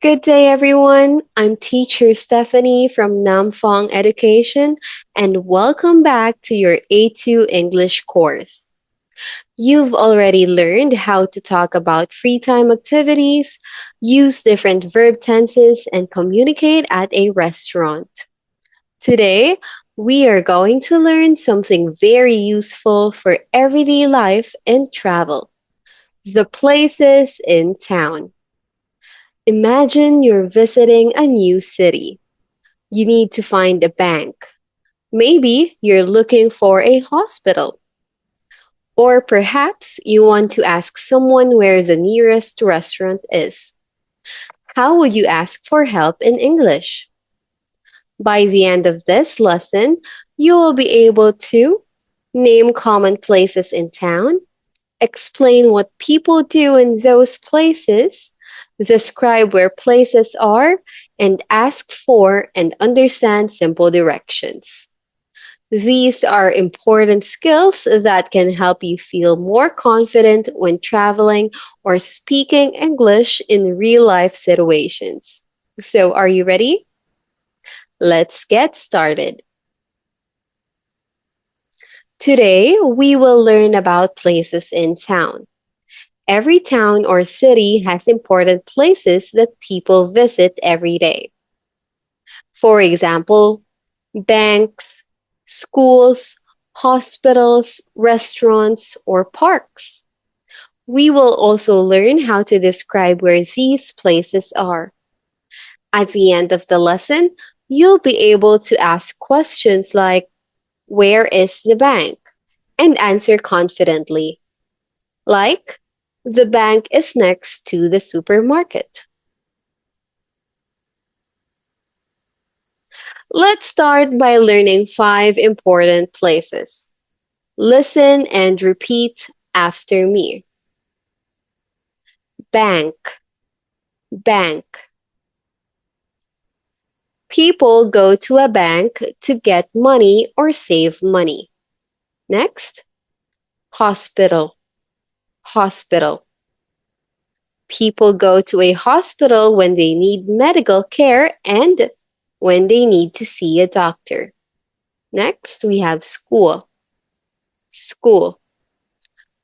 Good day, everyone. I'm teacher Stephanie from Phuong Education, and welcome back to your A2 English course. You've already learned how to talk about free time activities, use different verb tenses, and communicate at a restaurant. Today, we are going to learn something very useful for everyday life and travel: the places in town. Imagine you're visiting a new city. You need to find a bank. Maybe you're looking for a hospital. Or perhaps you want to ask someone where the nearest restaurant is. How would you ask for help in English? By the end of this lesson, you will be able to name common places in town, explain what people do in those places, describe where places are, and ask for and understand simple directions. These are important skills that can help you feel more confident when traveling or speaking English in real life situations. So, are you ready? Let's get started. Today, we will learn about places in town. Every town or city has important places that people visit every day. For example, banks, schools, hospitals, restaurants, or parks. We will also learn how to describe where these places are. At the end of the lesson, you'll be able to ask questions like, "Where is the bank?" and answer confidently. Like, "The bank is next to the supermarket." Let's start by learning five important places. Listen and repeat after me. Bank, bank. People go to a bank to get money or save money. Next, hospital, hospital. People go to a hospital when they need medical care and when they need to see a doctor. Next, we have school, school.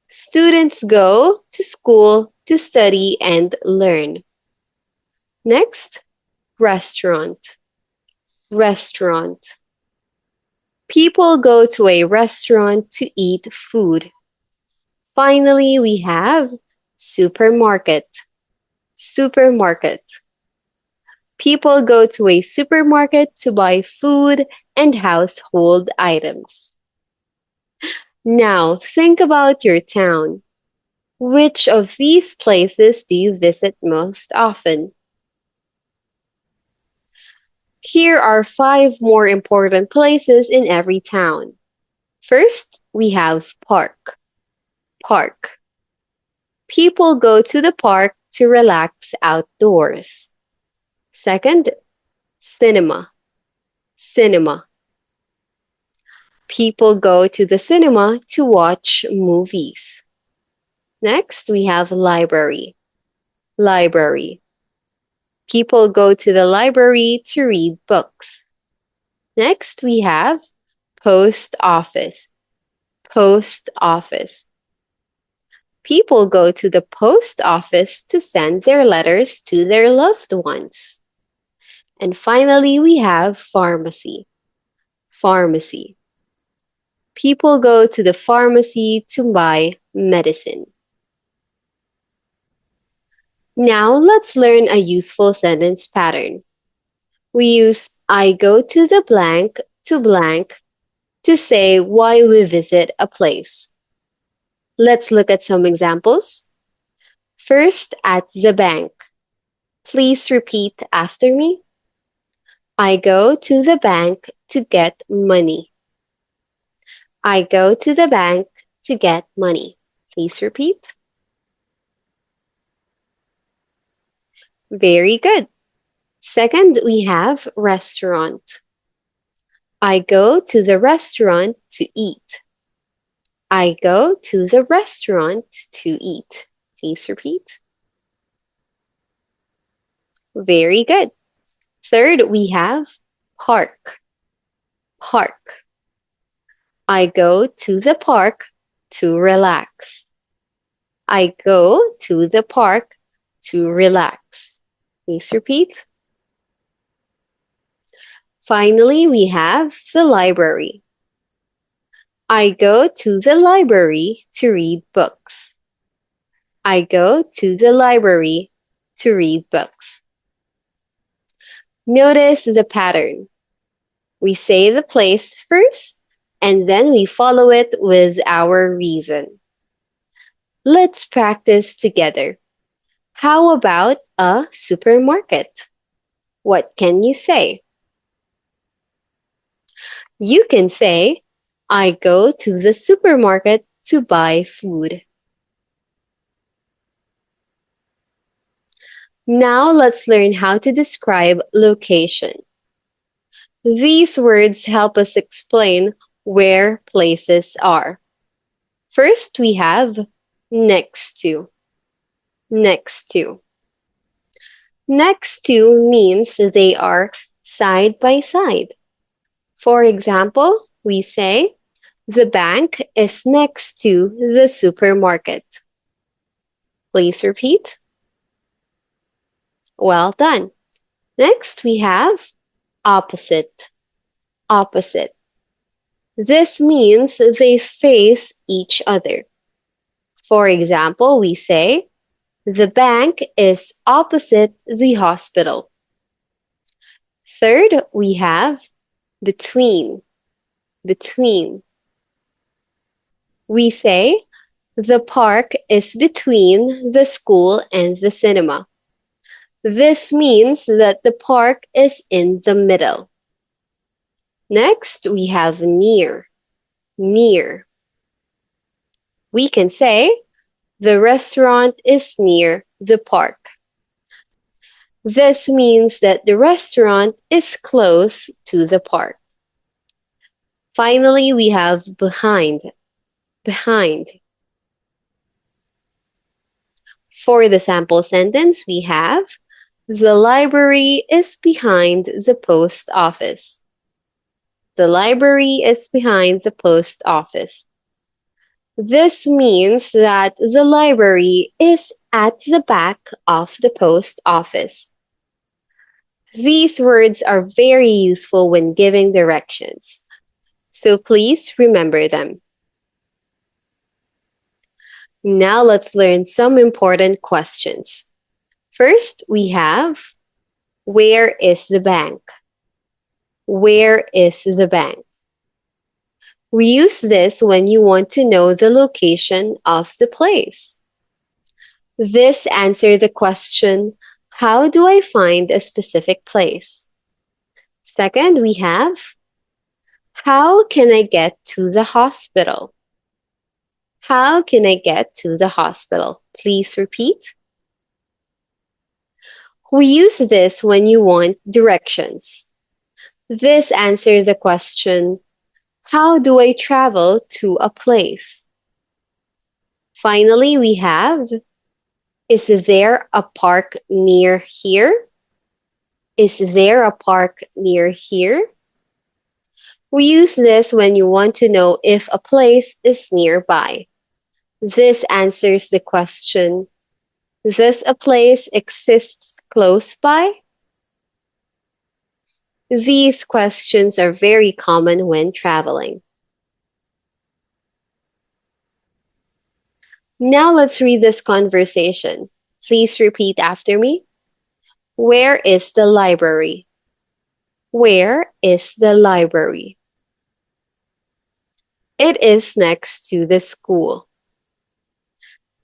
Students go to school to study and learn. Next, restaurant, restaurant. People go to a restaurant to eat food. Finally, we have supermarket, supermarket. People go to a supermarket to buy food and household items. Now, think about your town. Which of these places do you visit most often? Here are five more important places in every town. First, we have park. Park. People go to the park to relax outdoors. Second, cinema. Cinema. People go to the cinema to watch movies. Next, we have library. Library. People go to the library to read books. Next, we have post office. Post office. People go to the post office to send their letters to their loved ones. And finally, we have pharmacy. Pharmacy. People go to the pharmacy to buy medicine. Now let's learn a useful sentence pattern. We use "I go to the blank to say why we visit a place. Let's look at some examples. First, at the bank. Please repeat after me. I go to the bank to get money. I go to the bank to get money. Please repeat. Very good. Second, we have restaurant. I go to the restaurant to eat. I go to the restaurant to eat. Please repeat. Very good. Third, we have park. Park. I go to the park to relax. I go to the park to relax. Please repeat. Finally, we have the library. I go to the library to read books. I go to the library to read books. Notice the pattern. We say the place first, and then we follow it with our reason. Let's practice together. How about a supermarket? What can you say? You can say, I go to the supermarket to buy food. Now let's learn how to describe location. These words help us explain where places are. First, we have next to. Next to. Next to means they are side by side. For example, we say, the bank is next to the supermarket. Please repeat. Well done. Next, we have opposite. Opposite. This means they face each other. For example, we say, the bank is opposite the hospital. Third, we have between. Between. We say, the park is between the school and the cinema. This means that the park is in the middle. Next, we have near. Near. We can say, the restaurant is near the park. This means that the restaurant is close to the park. Finally, we have behind. Behind. For the sample sentence, we have, the library is behind the post office. The library is behind the post office. This means that the library is at the back of the post office. These words are very useful when giving directions, so please remember them. Now let's learn some important questions. First, we have, where is the bank? Where is the bank? We use this when you want to know the location of the place. This answers the question, how do I find a specific place? Second, we have, how can I get to the hospital? How can I get to the hospital? Please repeat. We use this when you want directions. This answers the question, how do I travel to a place? Finally, we have, is there a park near here? Is there a park near here? We use this when you want to know if a place is nearby. This answers the question, does a place exist close by? These questions are very common when traveling. Now let's read this conversation. Please repeat after me. Where is the library? Where is the library? It is next to the school.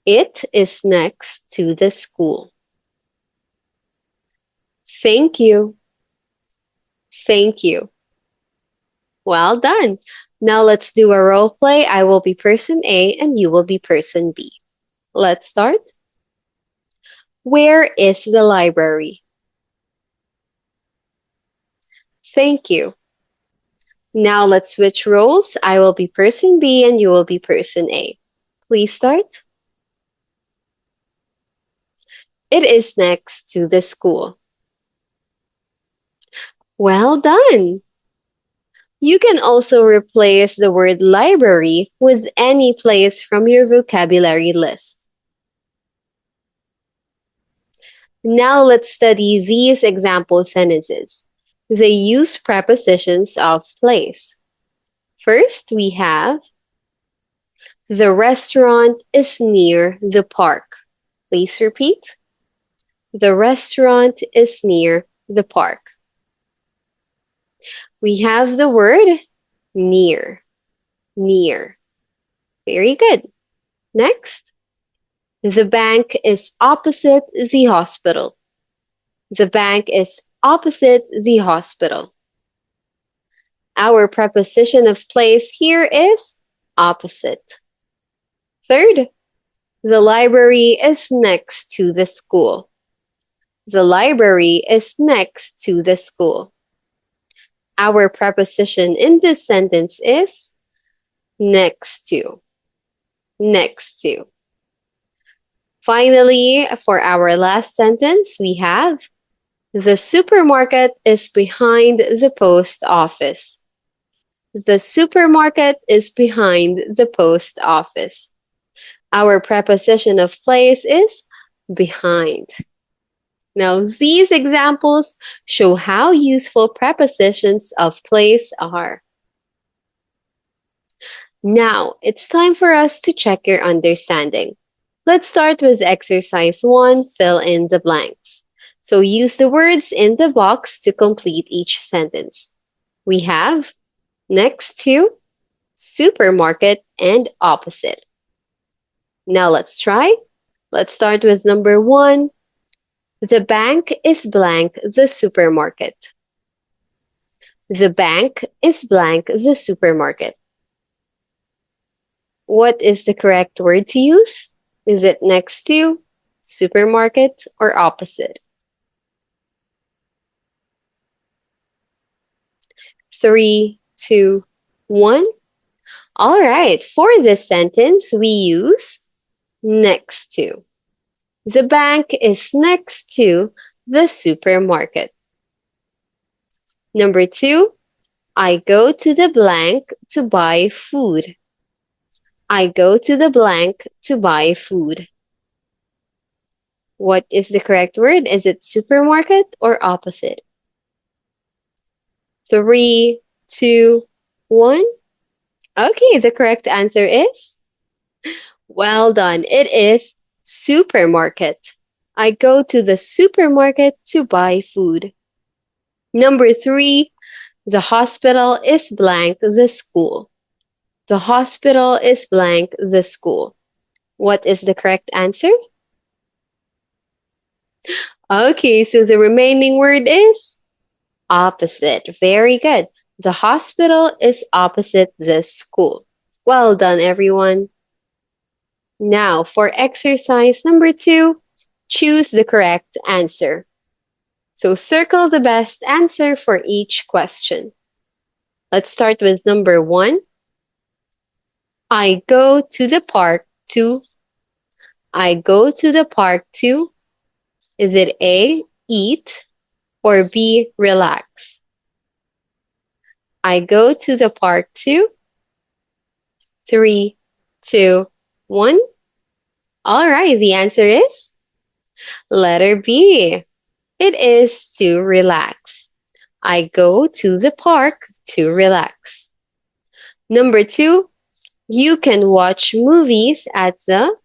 It is next to the school. Thank you. Thank you. Well done. Now let's do a role play. I will be person A and you will be person B. Let's start. Where is the library? Thank you. Now let's switch roles. I will be person B and you will be person A. Please start. It is next to the school. Well done! You can also replace the word library with any place from your vocabulary list. Now let's study these example sentences. They use prepositions of place. First, we have the restaurant is near the park. Please repeat. The restaurant is near the park. We have the word near. Near. Very good. Next, the bank is opposite the hospital. The bank is opposite the hospital. Our preposition of place here is opposite. Third, the library is next to the school. The library is next to the school. Our preposition in this sentence is next to. Next to. Finally, for our last sentence, we have the supermarket is behind the post office. The supermarket is behind the post office. Our preposition of place is behind. Now, these examples show how useful prepositions of place are. Now, it's time for us to check your understanding. Let's start with exercise 1, fill in the blanks. So use the words in the box to complete each sentence. We have next to, supermarket, and opposite. Now let's try. Let's start with number 1. The bank is blank the supermarket. The bank is blank the supermarket. What is the correct word to use? Is it next to, supermarket, or opposite? 3, 2, 1. All right, for this sentence, we use next to. The bank is next to the supermarket. Number 2, I go to the blank to buy food. I go to the blank to buy food. What is the correct word? Is it supermarket or opposite? 3, 2, 1. Okay, the correct answer is, well done. It is supermarket. I go to the supermarket to buy food. Number 3, the hospital is blank the school. The hospital is blank the school. What is the correct answer? Okay, so the remaining word is opposite. Very good. The hospital is opposite the school. Well done, everyone. Now, for exercise number 2, choose the correct answer. So circle the best answer for each question. Let's start with number 1. I go to the park to. I go to the park to. Is it A, eat, or B, relax? I go to the park to. 3, 2, 1. All right, the answer is letter B. It is to relax. I go to the park to relax. Number 2, you can watch movies at the.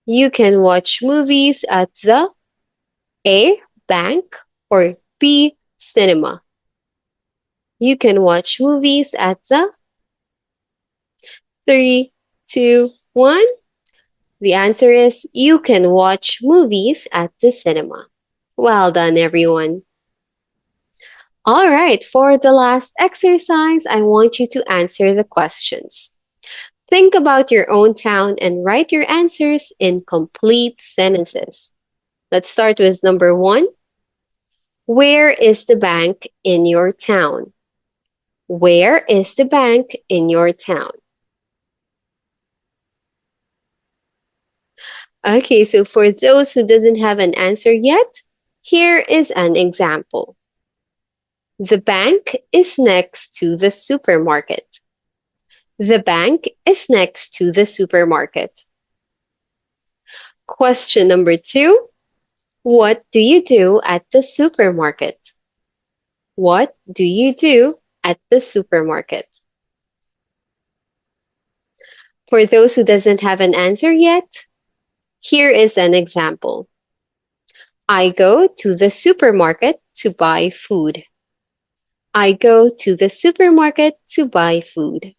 You can watch movies at the A, bank, or B, cinema. You can watch movies at the. 3, 2, 1. The answer is you can watch movies at the cinema. Well done, everyone. All right, for the last exercise, I want you to answer the questions. Think about your own town and write your answers in complete sentences. Let's start with number 1. Where is the bank in your town? Where is the bank in your town? Okay, so for those who doesn't have an answer yet, here is an example. The bank is next to the supermarket. The bank is next to the supermarket. Question number 2. What do you do at the supermarket? What do you do at the supermarket? For those who doesn't have an answer yet, here is an example. I go to the supermarket to buy food. I go to the supermarket to buy food.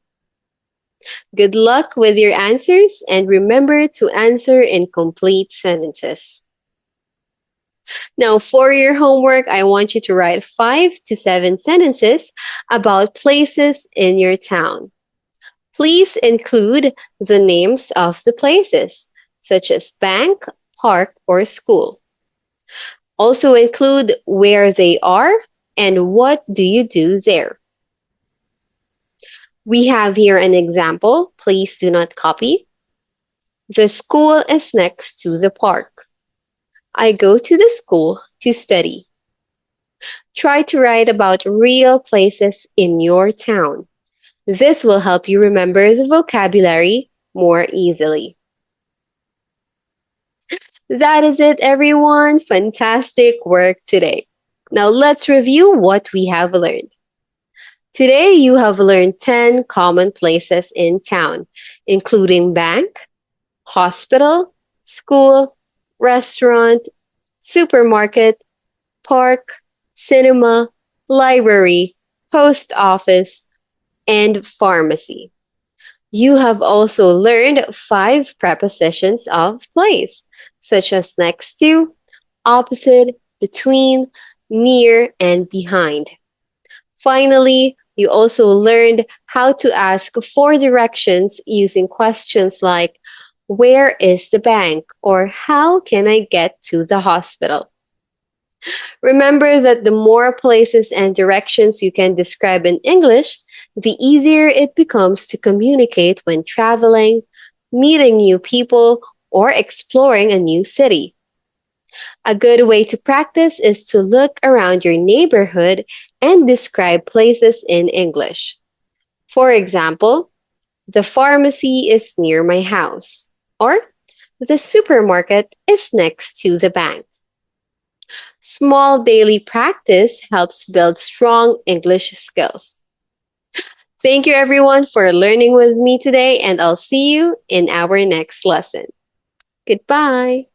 Good luck with your answers and remember to answer in complete sentences. Now, for your homework, I want you to write 5 to 7 sentences about places in your town. Please include the names of the places, such as bank, park, or school. Also include where they are and what do you do there. We have here an example. Please do not copy. The school is next to the park. I go to the school to study. Try to write about real places in your town. This will help you remember the vocabulary more easily. That is it, everyone. Fantastic work today. Now let's review what we have learned. Today you have learned 10 common places in town, including bank, hospital, school, restaurant, supermarket, park, cinema, library, post office, and pharmacy. You have also learned 5 prepositions of place, such as next to, opposite, between, near, and behind. Finally, you also learned how to ask for directions using questions like, where is the bank? Or how can I get to the hospital? Remember that the more places and directions you can describe in English, the easier it becomes to communicate when traveling, meeting new people, or exploring a new city. A good way to practice is to look around your neighborhood and describe places in English. For example, the pharmacy is near my house, or the supermarket is next to the bank. Small daily practice helps build strong English skills. Thank you everyone for learning with me today, and I'll see you in our next lesson. Goodbye.